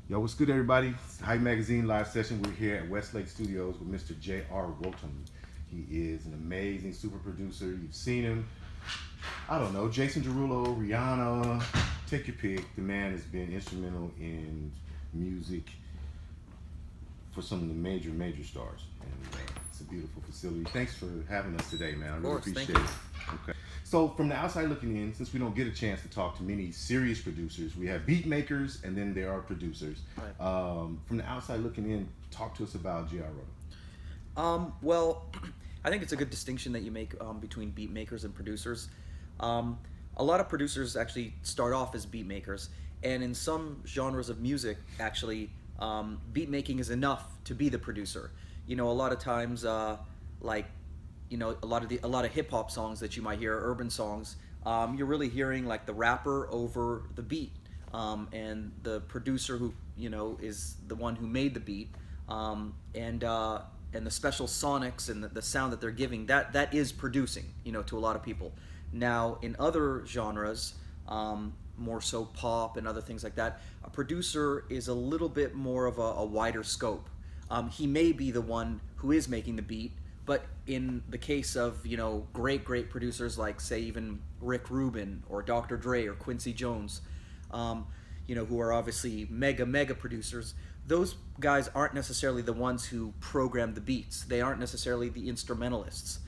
Yo, what's good, everybody? It's Hype Magazine live session. We're here at Westlake Studios with Mr. J.R. Rotem. He is an amazing super producer. You've seen him. I don't know, Jason Derulo, Rihanna, take your pick. The man has been instrumental in music for some of the major stars. And it's a beautiful facility. Thanks for having us today, man. I really appreciate it. Okay. So from the outside looking in, since we don't get a chance to talk to many serious producers, we have beat makers and then there are producers. Right. From the outside looking in, talk to us about J.R. Rotem. Well, I think it's a good distinction that you make between beat makers and producers. A lot of producers actually start off as beat makers, and in some genres of music, actually, beat making is enough to be the producer. You know, a lot of times, like, you know, a lot of hip hop songs that you might hear, urban songs, you're really hearing like the rapper over the beat, and the producer who, you know, is the one who made the beat, and the special sonics and the sound that they're giving, that is producing, you know, to a lot of people. Now, in other genres, more so pop and other things like that, a producer is a little bit more of a wider scope. He may be the one who is making the beat, but in the case of, you know, great producers like, say, even Rick Rubin or Dr. Dre or Quincy Jones, you know, who are obviously mega producers, those guys aren't necessarily the ones who program the beats. They aren't necessarily the instrumentalists.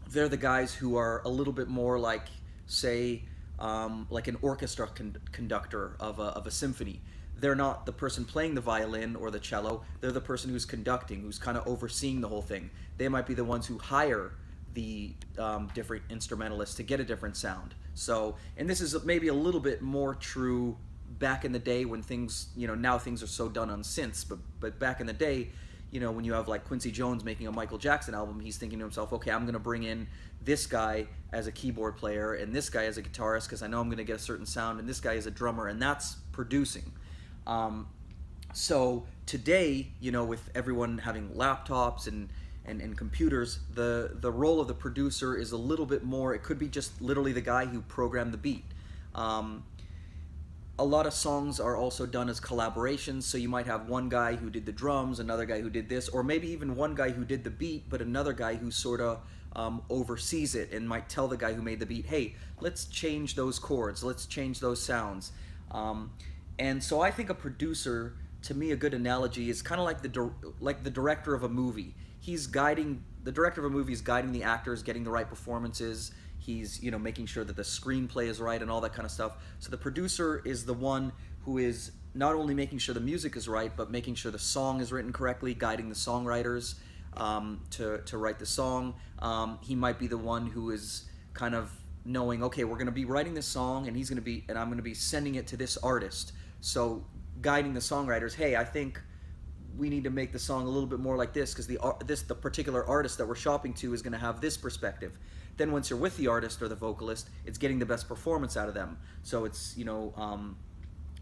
They're the guys who are a little bit more like, say, like an orchestra conductor of a symphony. They're not the person playing the violin or the cello. They're the person who's conducting, who's kind of overseeing the whole thing. They might be the ones who hire the different instrumentalists to get a different sound. So, and this is maybe a little bit more true back in the day when things, you know, now things are so done on synths, but back in the day, you know, when you have like Quincy Jones making a Michael Jackson album, he's thinking to himself, okay, I'm going to bring in this guy as a keyboard player and this guy as a guitarist because I know I'm going to get a certain sound, and this guy is a drummer, and that's producing. So today, you know, with everyone having laptops and computers, the role of the producer is a little bit more, it could be just literally the guy who programmed the beat. A lot of songs are also done as collaborations, so you might have one guy who did the drums, another guy who did this, or maybe even one guy who did the beat, but another guy who sort of oversees it and might tell the guy who made the beat, hey, let's change those chords, let's change those sounds. And so I think a producer, to me, a good analogy is kind of like the director of a movie. The director of a movie is guiding the actors, getting the right performances. He's, you know, making sure that the screenplay is right and all that kind of stuff. So the producer is the one who is not only making sure the music is right, but making sure the song is written correctly, guiding the songwriters to write the song. He might be the one who is kind of knowing, okay, we're going to be writing this song, and I'm going to be sending it to this artist. So guiding the songwriters, hey, I think we need to make the song a little bit more like this because the particular artist that we're shopping to is going to have this perspective. Then once you're with the artist or the vocalist, it's getting the best performance out of them. So it's, you know,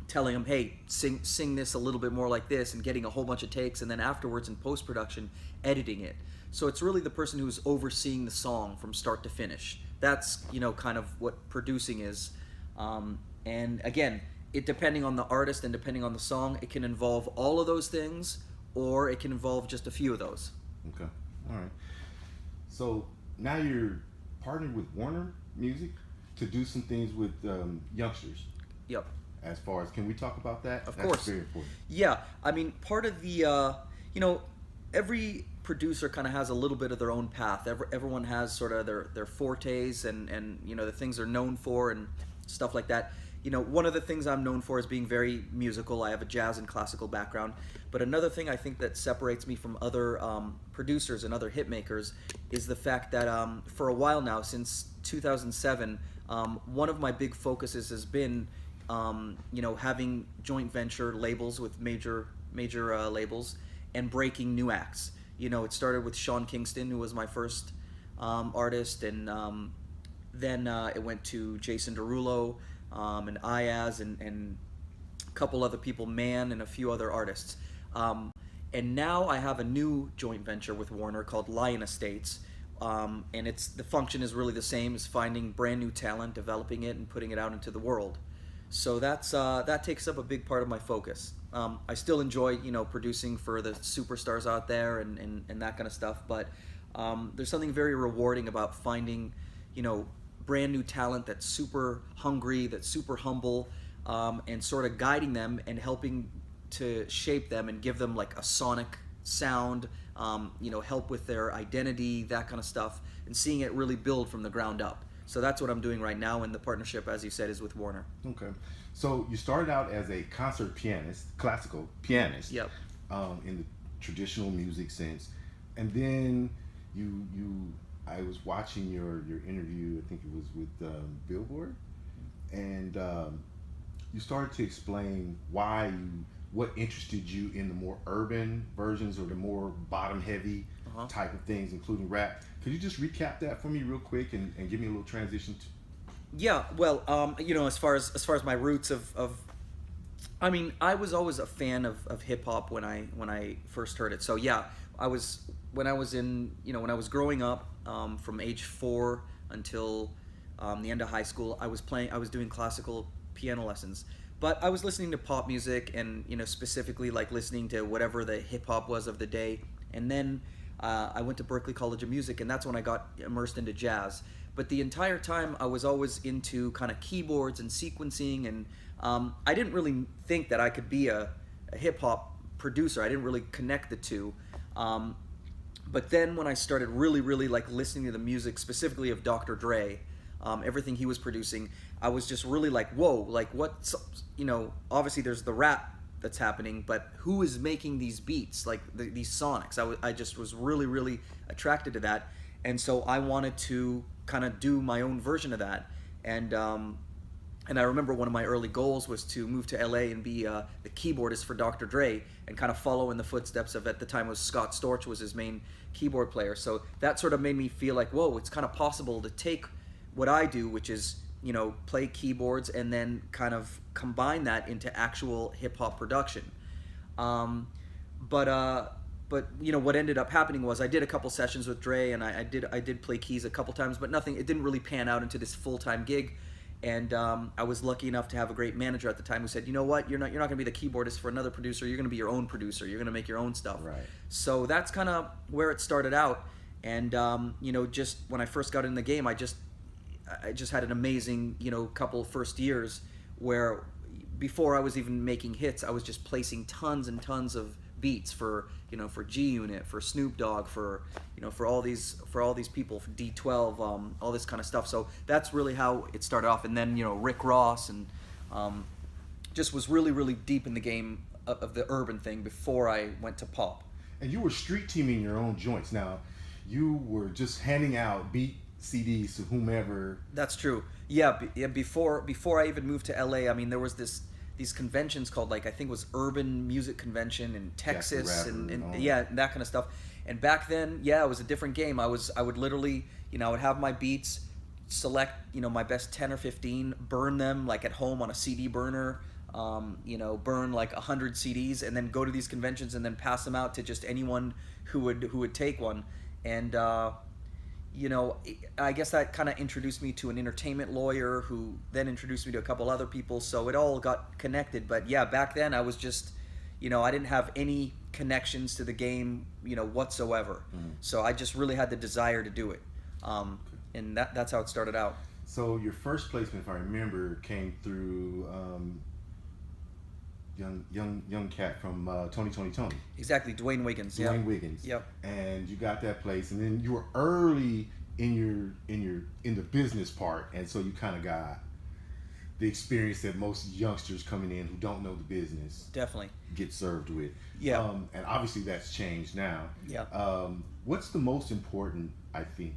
telling them, hey, sing this a little bit more like this, and getting a whole bunch of takes, and then afterwards in post-production, editing it. So it's really the person who's overseeing the song from start to finish. That's, you know, kind of what producing is. And again, it depending on the artist and depending on the song, it can involve all of those things, or it can involve just a few of those. Okay, all right. So now you're partnered with Warner Music to do some things with youngsters. Yep. As far as, can we talk about that? Of course. That's very important. Yeah, I mean, part of the, you know, every producer kind of has a little bit of their own path. Everyone has sort of their fortes and you know, the things they're known for and stuff like that. You know, one of the things I'm known for is being very musical. I have a jazz and classical background. But another thing I think that separates me from other producers and other hit makers is the fact that for a while now, since 2007, one of my big focuses has been, you know, having joint venture labels with major labels and breaking new acts. You know, it started with Sean Kingston, who was my first artist, and then it went to Jason Derulo, and Ayaz, and a couple other people, Man, and a few other artists. And now I have a new joint venture with Warner called Lyon Estates, and the function is really the same as finding brand new talent, developing it, and putting it out into the world. So that takes up a big part of my focus. I still enjoy, producing for the superstars out there and that kind of stuff, but there's something very rewarding about finding, brand new talent that's super hungry, that's super humble, and sort of guiding them and helping to shape them and give them like a sonic sound, help with their identity, that kind of stuff, and seeing it really build from the ground up. So that's what I'm doing right now, and the partnership, as you said, is with Warner. Okay. So you started out as a concert pianist, classical pianist. Yep. In the traditional music sense, and then I was watching your interview. I think it was with Billboard, and you started to explain what interested you in the more urban versions or the more bottom heavy type of things, including rap. Could you just recap that for me real quick and give me a little transition to? Yeah, well, as far as my roots I mean, I was always a fan of hip hop when I first heard it. So yeah, when I was growing up, from age 4 until the end of high school, I was doing classical piano lessons. But I was listening to pop music and, specifically like listening to whatever the hip hop was of the day. And then I went to Berklee College of Music, and that's when I got immersed into jazz. But the entire time I was always into kind of keyboards and sequencing, and I didn't really think that I could be a hip hop producer. I didn't really connect the two. But then when I started really, really like listening to the music, specifically of Dr. Dre, everything he was producing, I was just really like, whoa, like what's, obviously there's the rap that's happening, but who is making these beats, like these sonics? I just was really, really attracted to that. And so I wanted to kind of do my own version of that. And I remember one of my early goals was to move to LA and be the keyboardist for Dr. Dre and kind of follow in the footsteps of, at the time, was Scott Storch was his main keyboard player. So that sort of made me feel like, whoa, it's kind of possible to take what I do, which is, play keyboards, and then kind of combine that into actual hip hop production. But what ended up happening was I did a couple sessions with Dre, and I did play keys a couple times, but it didn't really pan out into this full-time gig. And I was lucky enough to have a great manager at the time who said, you know what, you're not going to be the keyboardist for another producer. You're going to be your own producer. You're going to make your own stuff. Right. So that's kind of where it started out. And just when I first got in the game, I just had an amazing couple first years where before I was even making hits, I was just placing tons and tons of beats for G Unit, for Snoop Dogg, for all these people, for D12, all this kind of stuff. So that's really how it started off. And then Rick Ross, and just was really, really deep in the game of the urban thing before I went to pop. And you were street teaming your own joints. Now, you were just handing out beat CDs to whomever. That's true. Yeah. Before I even moved to LA, I mean, there was these conventions called, like, I think it was Urban Music Convention in Texas, and that kind of stuff. And back then, it was a different game. I would literally, I would have my beats, select, my best 10 or 15, burn them like at home on a CD burner, burn like 100 CDs, and then go to these conventions and then pass them out to just anyone who would take one. And I guess that kind of introduced me to an entertainment lawyer who then introduced me to a couple other people, so it all got connected. But yeah, back then I was just, I didn't have any connections to the game, whatsoever. Mm-hmm. So I just really had the desire to do it. And that's how it started out. So your first placement, if I remember, came through young cat from Tony. Exactly, Dwayne Wiggins. Dwayne Wiggins. Yep. And you got that place, and then you were early in the business part, and so you kind of got the experience that most youngsters coming in who don't know the business definitely get served with. Yeah. And obviously that's changed now. Yeah. What's the most important, I think,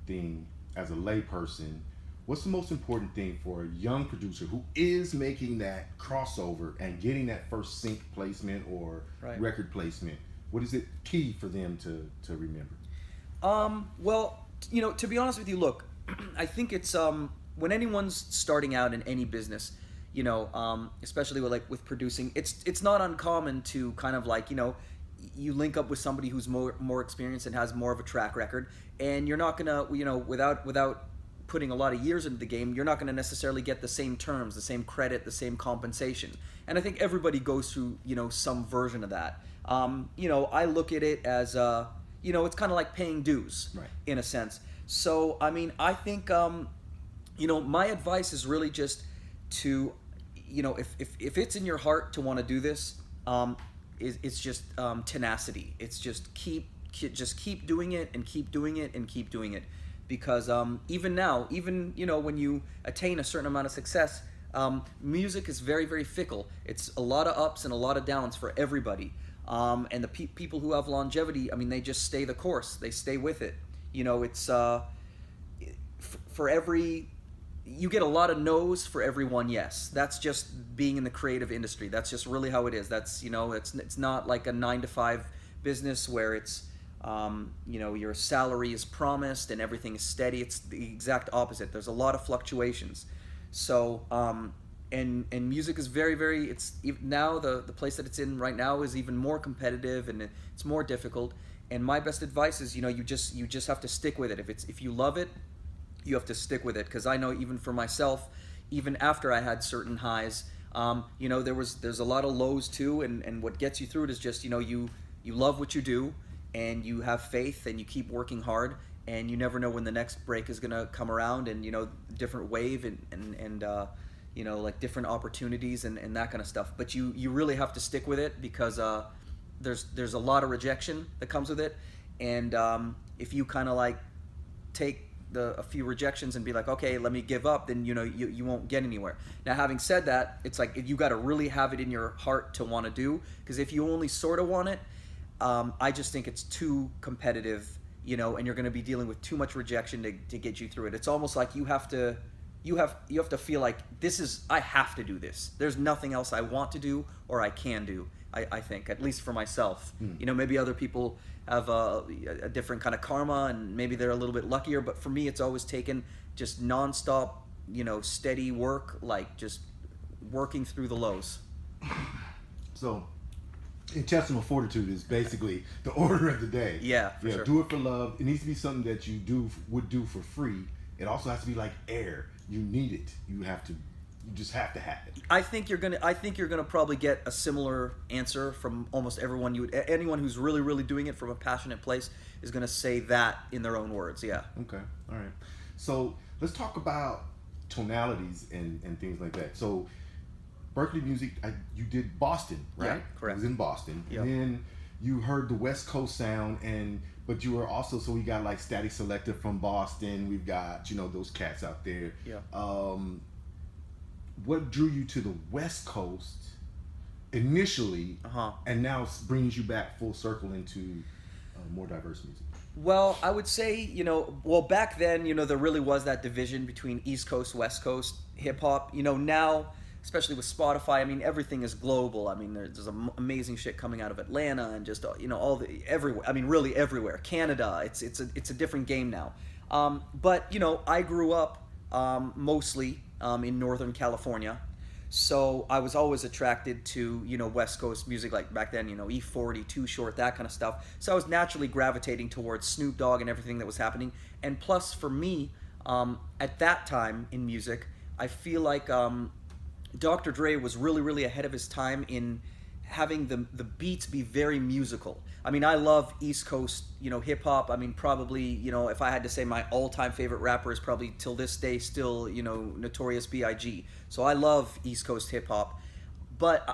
thing as a layperson? What's the most important thing for a young producer who is making that crossover and getting that first sync placement or record placement? What is it key for them to remember? Well, to be honest with you, look, I think it's when anyone's starting out in any business, especially with producing, it's not uncommon to kind of like, you link up with somebody who's more experienced and has more of a track record, and you're not gonna, without putting a lot of years into the game, you're not going to necessarily get the same terms, the same credit, the same compensation. And I think everybody goes through, some version of that. I look at it as, it's kind of like paying dues, Right. in a sense. So, I mean, I think, my advice is really just to, if it's in your heart to want to do this, it's just tenacity. It's just keep doing it and keep doing it and keep doing it. Because even now, when you attain a certain amount of success, music is very, very fickle. It's a lot of ups and a lot of downs for everybody. And the people who have longevity, I mean, they just stay the course. They stay with it. It's for every... You get a lot of no's for every one yes. That's just being in the creative industry. That's just really how it is. That's, it's not like a 9-to-5 business where it's... your salary is promised and everything is steady. It's the exact opposite. There's a lot of fluctuations. So, and music is very, very, it's now the place that it's in right now is even more competitive and it's more difficult. And my best advice is, you just have to stick with it. If you love it, you have to stick with it. Cause I know even for myself, even after I had certain highs, there's a lot of lows too. And what gets you through it is just, you love what you do, and you have faith and you keep working hard, and you never know when the next break is going to come around, and different wave and like different opportunities and that kind of stuff. But you really have to stick with it, because there's a lot of rejection that comes with it. And if you kind of like take a few rejections and be like, okay, let me give up, then you won't get anywhere. Now, having said that, it's like you got to really have it in your heart to want to do, because if you only sort of want it, I just think it's too competitive, and you're going to be dealing with too much rejection to get you through it. It's almost like you have to feel like I have to do this. There's nothing else I want to do or I can do. I think, at least for myself. Maybe other people have a different kind of karma, and maybe they're a little bit luckier. But for me, it's always taken just nonstop, steady work, like just working through the lows. So, intestinal fortitude is basically the order of the day. Yeah, for sure. Do it for love. It needs to be something that you would do for free. It also has to be like air. You need it. You just have to have it. I think you're gonna probably get a similar answer from almost everyone. Anyone who's really, really doing it from a passionate place is gonna say that in their own words. Yeah. Okay. All right. So let's talk about tonalities and things like that. So Berkeley music, you did Boston, right? Yeah, correct. It was in Boston. Yep. And then you heard the West Coast sound, but you were also, so we got like Static Selector from Boston. We've got, those cats out there. Yeah. What drew you to the West Coast initially, and now brings you back full circle into more diverse music? Well, I would say, back then, there really was that division between East Coast, West Coast hip hop. Now, especially with Spotify, I mean, everything is global. I mean, there's amazing shit coming out of Atlanta and just, everywhere. I mean, really everywhere. Canada, it's a different game now. But, I grew up mostly in Northern California. So I was always attracted to, West Coast music, like back then, E40, Too Short, that kind of stuff. So I was naturally gravitating towards Snoop Dogg and everything that was happening. And plus, for me, at that time in music, I feel like Dr. Dre was really, really ahead of his time in having the beats be very musical. I mean, I love East Coast, hip hop. I mean, probably, if I had to say my all-time favorite rapper is probably till this day still, Notorious B.I.G. So I love East Coast hip hop. But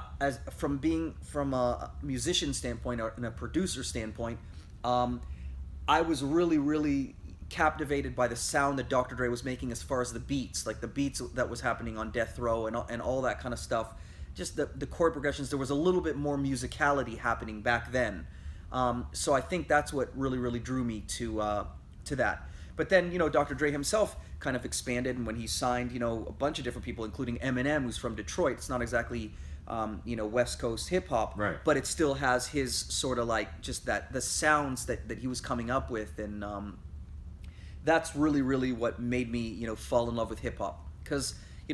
from a musician standpoint and a producer standpoint, I was really, really captivated by the sound that Dr. Dre was making as far as the beats, like the beats that was happening on Death Row and all that kind of stuff. Just the chord progressions, there was a little bit more musicality happening back then. So I think that's what really, really drew me to that. But then, Dr. Dre himself kind of expanded, and when he signed, a bunch of different people, including Eminem, who's from Detroit. It's not exactly, West Coast hip hop, right, but it still has his sort of like just the sounds that he was coming up with, and that's really, really what made me, fall in love with hip hop. Because,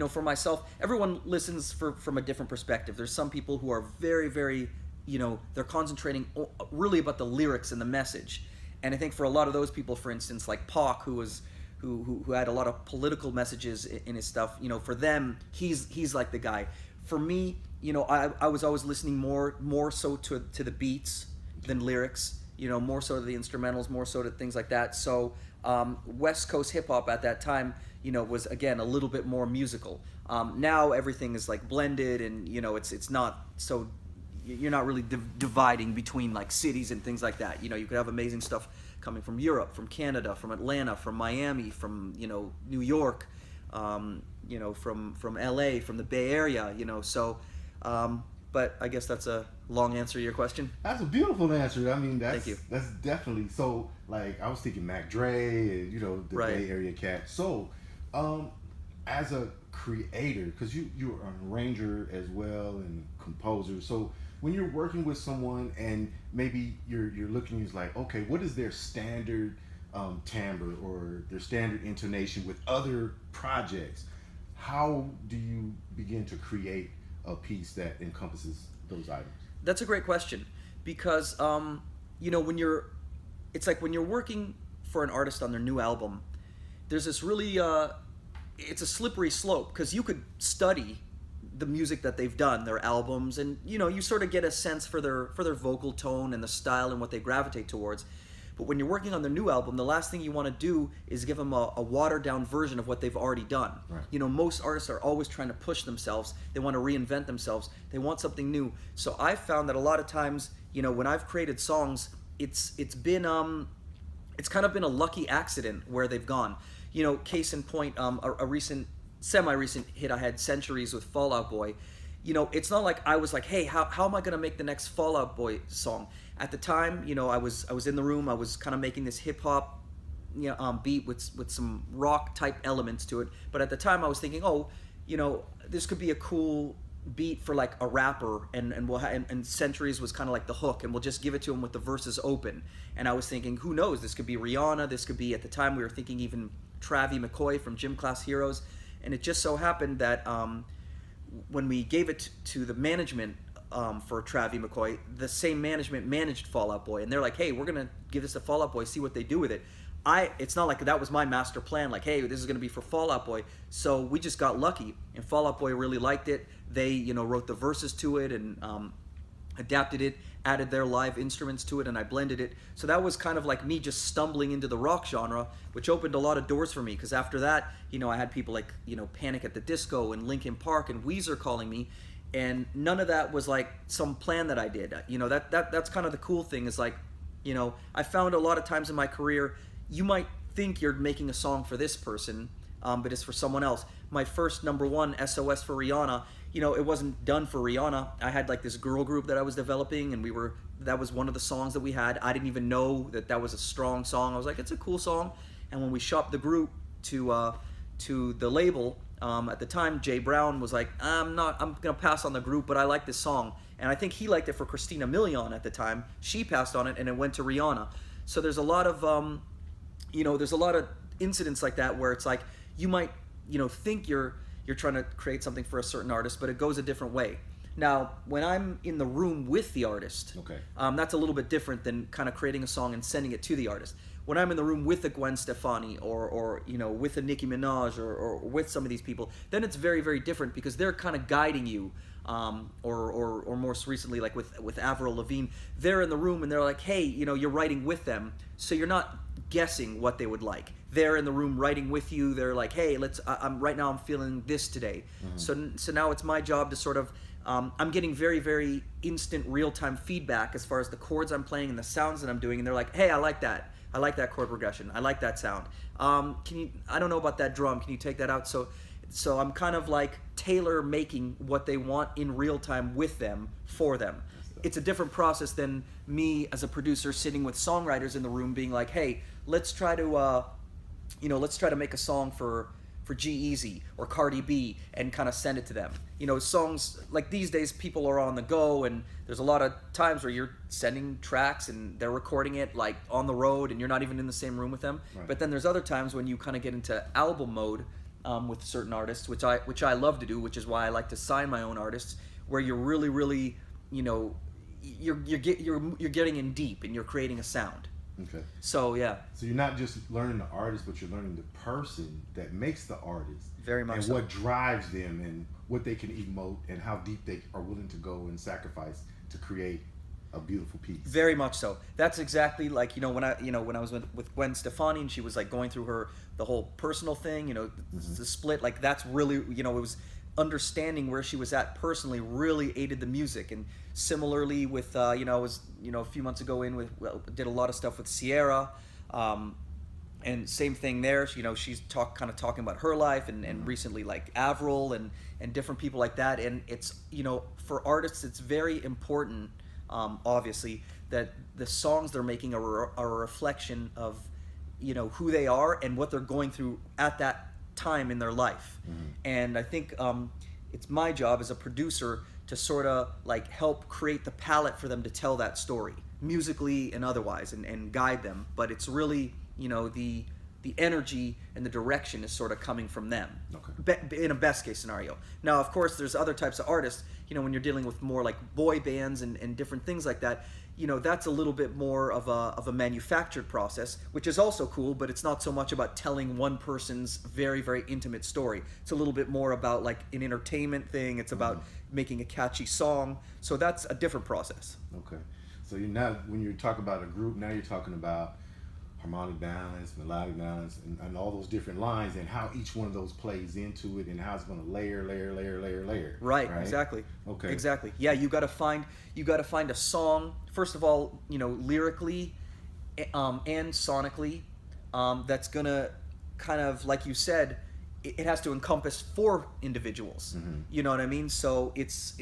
for myself, everyone listens from a different perspective. There's some people who are very, very, they're concentrating really about the lyrics and the message. And I think for a lot of those people, for instance, like Pac, who was who had a lot of political messages in his stuff, you know, for them, he's like the guy. For me, you know, I was always listening more so to the beats than lyrics, you know, more so to the instrumentals, more so to things like that. So West Coast hip hop at that time, you know, was again a little bit more musical. Now everything is like blended, and you know, it's not so, you're not really dividing between like cities and things like that. You know, you could have amazing stuff coming from Europe, from Canada, from Atlanta, from Miami, from, you know, New York, you know, from LA, from the Bay Area, you know. So but I guess that's a long answer to your question. That's a beautiful answer. I mean, Thank you. That's definitely so. Like, I was thinking Mac Dre, and, you know, the Right. Bay Area cat. So, as a creator, because you're an arranger as well and composer. So when you're working with someone and maybe you're looking, it's like, okay, what is their standard timbre or their standard intonation with other projects? How do you begin to create a piece that encompasses those items? That's a great question, because you know, it's like when you're working for an artist on their new album, there's this really it's a slippery slope, because you could study the music that they've done, their albums, and you know, you sort of get a sense for their vocal tone and the style and what they gravitate towards. But when you're working on their new album, the last thing you want to do is give them a watered down version of what they've already done. Right. You know, most artists are always trying to push themselves. They want to reinvent themselves. They want something new. So I've found that a lot of times, you know, when I've created songs, it's kind of been a lucky accident where they've gone. You know, case in point, a recent, semi-recent hit I had, Centuries with Fall Out Boy. You know, it's not like I was like, hey, how am I gonna make the next Fall Out Boy song? At the time, you know, I was in the room. I was kind of making this hip hop, you know, beat with some rock type elements to it. But at the time, I was thinking, oh, you know, this could be a cool beat for like a rapper, and Centuries was kind of like the hook, and we'll just give it to him with the verses open. And I was thinking, who knows? This could be Rihanna. This could be, at the time we were thinking even Travie McCoy from Gym Class Heroes. And it just so happened that when we gave it to the management for Travie McCoy, the same management managed Fall Out Boy, and they're like, hey, we're gonna give this to Fall Out Boy, see what they do with it. It's not like that was my master plan, like, hey, this is gonna be for Fall Out Boy. So we just got lucky, and Fall Out Boy really liked it. They, you know, wrote the verses to it and adapted it, added their live instruments to it, and I blended it. So that was kind of like me just stumbling into the rock genre, which opened a lot of doors for me, because after that, you know, I had people like, you know, Panic at the Disco and Linkin Park and Weezer calling me, and none of that was like some plan that I did. You know, that's kind of the cool thing, is like, you know, I found a lot of times in my career, you might think you're making a song for this person, but it's for someone else. My first #1, SOS for Rihanna, you know, it wasn't done for Rihanna. I had like this girl group that I was developing, and that was one of the songs that we had. I didn't even know that was a strong song. I was like, it's a cool song. And when we shopped the group to the label, at the time, Jay Brown was like, I'm gonna pass on the group, but I like this song. And I think he liked it for Christina Milian at the time. She passed on it, and it went to Rihanna. So there's a lot of, you know, there's a lot of incidents like that where it's like, you might, you know, think you're trying to create something for a certain artist, but it goes a different way. Now, when I'm in the room with the artist, Okay. That's a little bit different than kind of creating a song and sending it to the artist. When I'm in the room with a Gwen Stefani or you know, with a Nicki Minaj or with some of these people, then it's very, very different, because they're kind of guiding you. Or more recently, like with Avril Lavigne, they're in the room and they're like, hey, you know, you're writing with them, so you're not guessing what they would like. They're in the room writing with you. They're like, hey, right now I'm feeling this today. Mm-hmm. So now it's my job to sort of, I'm getting very, very instant real-time feedback as far as the chords I'm playing and the sounds that I'm doing, and they're like, hey, I like that. I like that chord progression. I like that sound. I don't know about that drum. Can you take that out? So I'm kind of like tailor making what they want in real time with them, for them. It's a different process than me as a producer sitting with songwriters in the room being like, hey, let's try to make a song for G-Eazy or Cardi B and kind of send it to them. You know, songs like these days, people are on the go, and there's a lot of times where you're sending tracks and they're recording it like on the road, and you're not even in the same room with them. Right. But then there's other times when you kind of get into album mode with certain artists, which I love to do, which is why I like to sign my own artists, where you're really, really, you know, you're getting in deep and you're creating a sound. Okay. So yeah, So you're not just learning the artist, but you're learning the person that makes the artist. very much And so. what drives them and what they can emote and how deep they are willing to go and sacrifice to create a beautiful piece. Very much so. That's exactly like, when I was with Gwen Stefani and she was like going through the whole personal thing, the split, like that's really, it was understanding where she was at personally really aided the music. And similarly with, I was, a few months ago did a lot of stuff with Sierra, and same thing there. She's kind of talking about her life and recently like Avril and different people like that. And it's, for artists, it's very important, obviously, that the songs they're making are a reflection of, who they are and what they're going through at that time in their life. And I think it's my job as a producer to sort of like help create the palette for them to tell that story, musically and otherwise, and guide them. But it's really, the energy and the direction is sort of coming from them, in a best case scenario. Now, of course, there's other types of artists, when you're dealing with more like boy bands and different things like that, that's a little bit more of a manufactured process, which is also cool, but it's not so much about telling one person's very, very intimate story. It's a little bit more about like an entertainment thing. It's about making a catchy song. So that's a different process. Okay. So when you talk about a group, now you're talking about harmonic balance, melodic balance, and all those different lines, and how each one of those plays into it, and how it's going to layer. Right. Exactly. Okay. Exactly. Yeah, you got to find a song, first of all, lyrically, and sonically, that's gonna kind of, like you said, it has to encompass 4 individuals. You know what I mean? So it's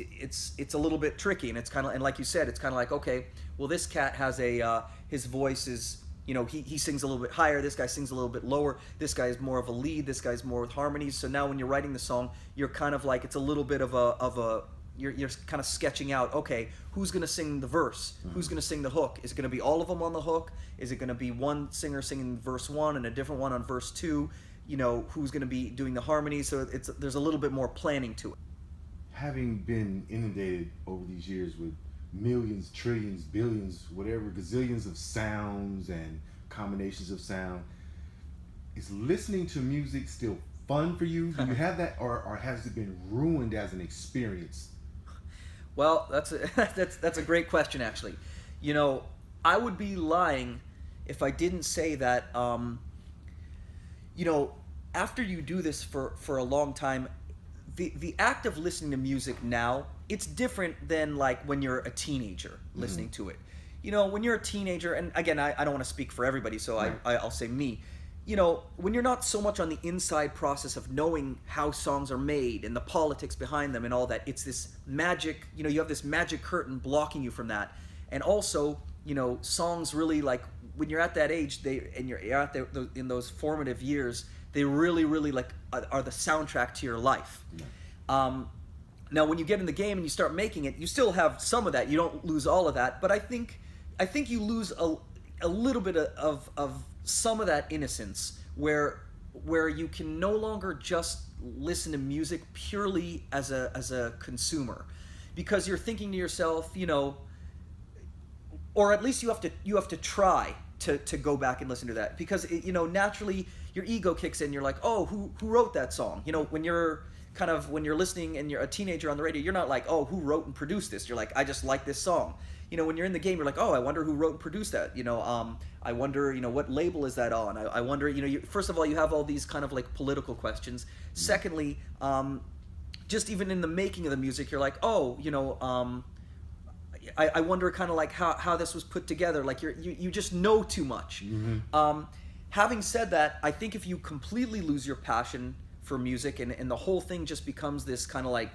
a little bit tricky, and it's kind of, and like you said, it's kind of like, okay, well, this cat has his voice is, he sings a little bit higher, this guy sings a little bit lower, this guy is more of a lead, this guy's more with harmonies. So now when you're writing the song, you're kind of like, it's a little bit of a you're kind of sketching out, okay, who's going to sing the verse? Who's going to sing the hook? Is it going to be all of them on the hook? Is it going to be one singer singing verse 1 and a different one on verse 2? Who's going to be doing the harmonies? So there's a little bit more planning to it. Having been inundated over these years with millions, trillions, billions, whatever, gazillions of sounds and combinations of sound, is listening to music still fun for you? Do you have that, or has it been ruined as an experience? Well, that's a great question, actually. I would be lying if I didn't say that, after you do this for a long time, the act of listening to music now, it's different than like when you're a teenager listening to it. When you're a teenager, and again, I don't want to speak for everybody, so I'll say me. When you're not so much on the inside process of knowing how songs are made and the politics behind them and all that, it's this magic, you have this magic curtain blocking you from that. And also, songs really, like, when you're at that age, you're out there in those formative years, they really, really like are the soundtrack to your life. Now, when you get in the game and you start making it, you still have some of that. You don't lose all of that, but I think you lose a little bit of some of that innocence, where you can no longer just listen to music purely as a consumer, because you're thinking to yourself, or at least you have to try to go back and listen to that, because naturally your ego kicks in. You're like, oh, who wrote that song? When you're listening and you're a teenager on the radio, you're not like, oh, who wrote and produced this? You're like, I just like this song. When you're in the game, you're like, oh, I wonder who wrote and produced that. I wonder, what label is that on? I wonder, first of all, you have all these kind of like political questions. Secondly, just even in the making of the music, you're like, oh, I wonder kind of like how this was put together. Like you just know too much. Having said that, I think if you completely lose your passion for music and the whole thing just becomes this kind of like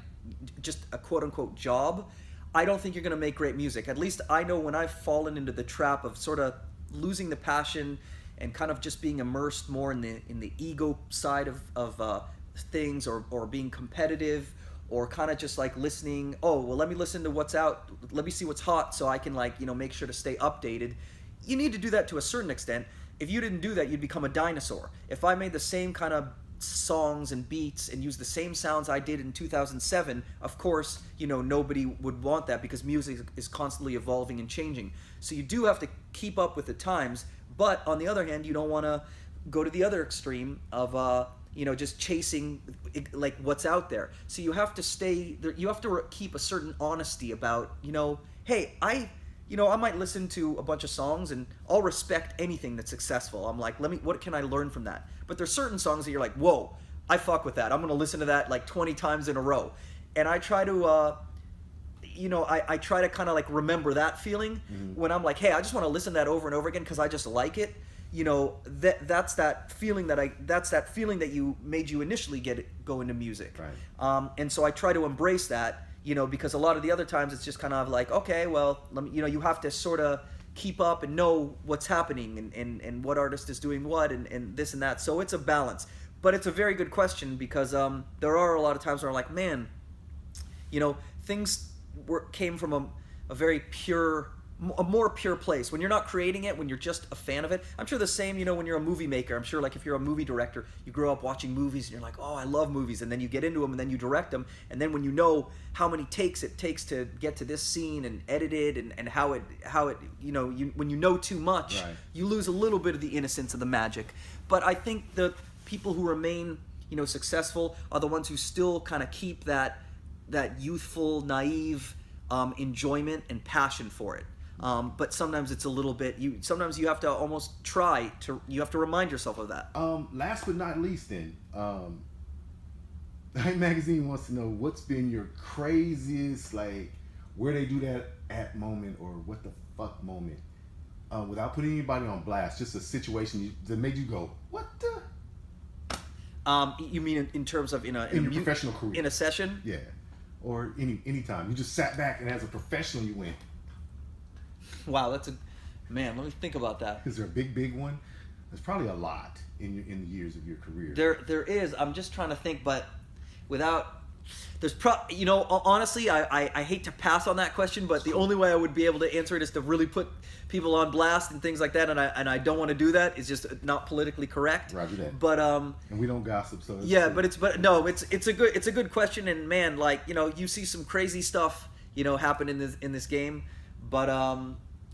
just a quote unquote job, I don't think you're going to make great music. At least I know when I've fallen into the trap of sort of losing the passion and kind of just being immersed more in the ego side of things, or being competitive, or kind of just like listening, oh, well, let me listen to what's out, let me see what's hot so I can make sure to stay updated. You need to do that to a certain extent. If you didn't do that, you'd become a dinosaur. If I made the same kind of songs and beats and use the same sounds I did in 2007, of course, nobody would want that because music is constantly evolving and changing. So you do have to keep up with the times, but on the other hand, you don't want to go to the other extreme of just chasing like what's out there. So you have to keep a certain honesty about, hey, I might listen to a bunch of songs and I'll respect anything that's successful. I'm like, what can I learn from that? But there's certain songs that you're like, whoa, I fuck with that. I'm gonna listen to that like 20 times in a row. And I try to, I try to kind of like remember that feeling when I'm like, hey, I just want to listen to that over and over again because I just like it. That's that feeling that you made you initially go into music. Right. And so I try to embrace that. Because a lot of the other times it's just kind of like, okay, well, you have to sort of keep up and know what's happening and what artist is doing what and this and that. So it's a balance. But it's a very good question because there are a lot of times where I'm like, man, things came from a very pure, a more pure place. When you're not creating it, when you're just a fan of it. I'm sure the same, when you're a movie maker. I'm sure like if you're a movie director, you grow up watching movies and you're like, oh, I love movies. And then you get into them and then you direct them. And then when you know how many takes it takes to get to this scene and edit it and how it when you know too much, right, you lose a little bit of the innocence of the magic. But I think the people who remain, successful are the ones who still kind of keep that youthful, naive enjoyment and passion for it. But sometimes it's a little bit. Sometimes you have to almost you have to remind yourself of that. Last but not least, then, Hype Magazine wants to know what's been your craziest, like, where they do that at moment or what the fuck moment, without putting anybody on blast. Just a situation that made you go, what the? You mean in terms of in your professional career, in a session? Yeah, or any time you just sat back and as a professional you went, wow, let me think about that. Is there a big one? There's probably a lot in the years of your career. There is. I'm just trying to think, but honestly, I hate to pass on that question, but the only way I would be able to answer it is to really put people on blast and things like that, and I don't want to do that. It's just not politically correct. Roger that. But and we don't gossip, so yeah, cool. It's a good question, and man, like you see some crazy stuff happen in this game, but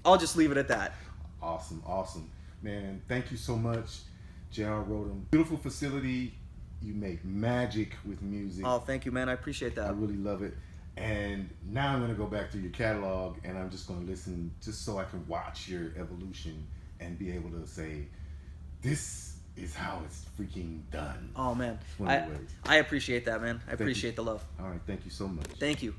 I'll just leave it at that. Awesome, man. Thank you so much, J.R. Rotem. Beautiful facility. You make magic with music. Oh, thank you, man. I appreciate that. I really love it. And now I'm going to go back through your catalog and I'm just going to listen just so I can watch your evolution and be able to say, this is how it's freaking done. Oh, man. I appreciate that, man. I appreciate the love. All right. Thank you so much. Thank you.